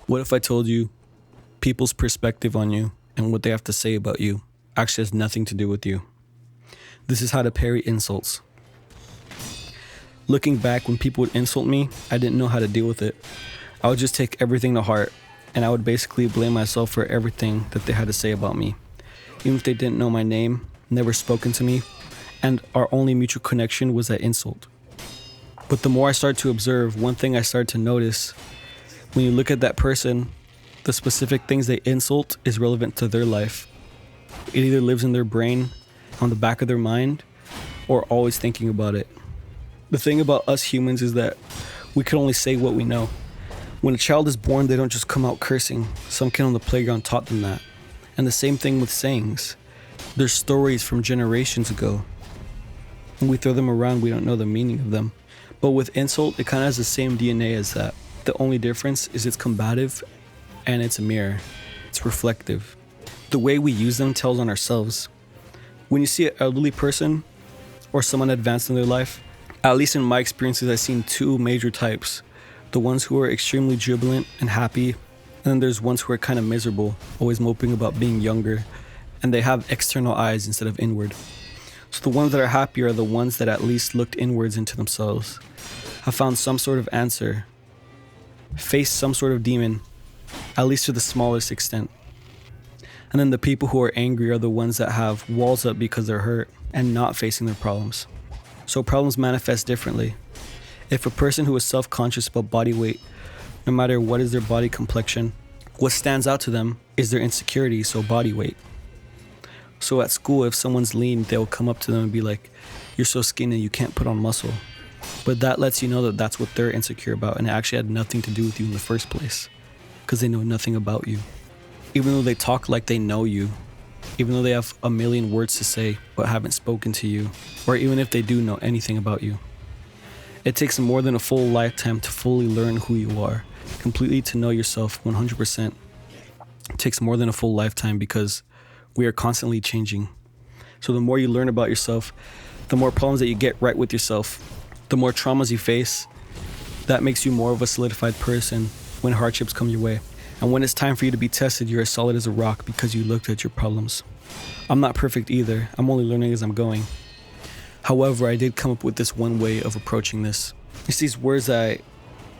What if I told you people's perspective on you and what they have to say about you actually has nothing to do with you? This is how to parry insults. Looking back, when people would insult me, I didn't know how to deal with it. I would just take everything to heart, and I would basically blame myself for everything that they had to say about me. Even if they didn't know my name, never spoken to me, and our only mutual connection was that insult. But the more I started to observe, one thing I started to notice: when you look at that person, the specific things they insult is relevant to their life. It either lives in their brain, on the back of their mind, or always thinking about it. The thing about us humans is that we can only say what we know. When a child is born, they don't just come out cursing. Some kid on the playground taught them that. And the same thing with sayings. They're stories from generations ago. When we throw them around, we don't know the meaning of them. But with insult, it kind of has the same DNA as that. The only difference is it's combative and it's a mirror. It's reflective. The way we use them tells on ourselves. When you see an elderly person or someone advanced in their life, at least in my experiences, I've seen two major types. The ones who are extremely jubilant and happy, and then there's ones who are kind of miserable, always moping about being younger, and they have external eyes instead of inward. So the ones that are happy are the ones that at least looked inwards into themselves, have found some sort of answer, faced some sort of demon, at least to the smallest extent. And then the people who are angry are the ones that have walls up because they're hurt and not facing their problems. So problems manifest differently. If a person who is self-conscious about body weight, no matter what is their body complexion, what stands out to them is their insecurity, so body weight. So at school, if someone's lean, they'll come up to them and be like, "You're so skinny, you can't put on muscle." But that lets you know that that's what they're insecure about, and it actually had nothing to do with you in the first place, because they know nothing about you. Even though they talk like they know you, even though they have a million words to say but haven't spoken to you, or even if they do know anything about you. It takes more than a full lifetime to fully learn who you are, completely to know yourself 100%. It takes more than a full lifetime because we are constantly changing. So the more you learn about yourself, the more problems that you get right with yourself, the more traumas you face, that makes you more of a solidified person when hardships come your way. And when it's time for you to be tested, you're as solid as a rock because you looked at your problems. I'm not perfect either. I'm only learning as I'm going. However, I did come up with this one way of approaching this. It's these words that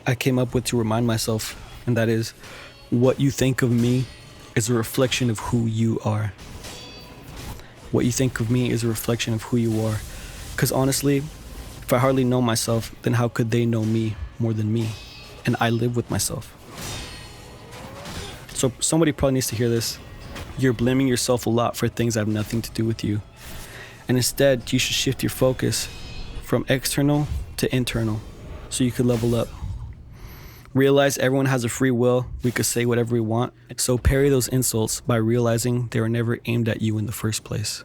I came up with to remind myself, and that is, what you think of me is a reflection of who you are. What you think of me is a reflection of who you are. Because honestly, if I hardly know myself, then how could they know me more than me? And I live with myself. So somebody probably needs to hear this. You're blaming yourself a lot for things that have nothing to do with you. And instead, you should shift your focus from external to internal so you could level up. Realize everyone has a free will. We could say whatever we want. So parry those insults by realizing they were never aimed at you in the first place.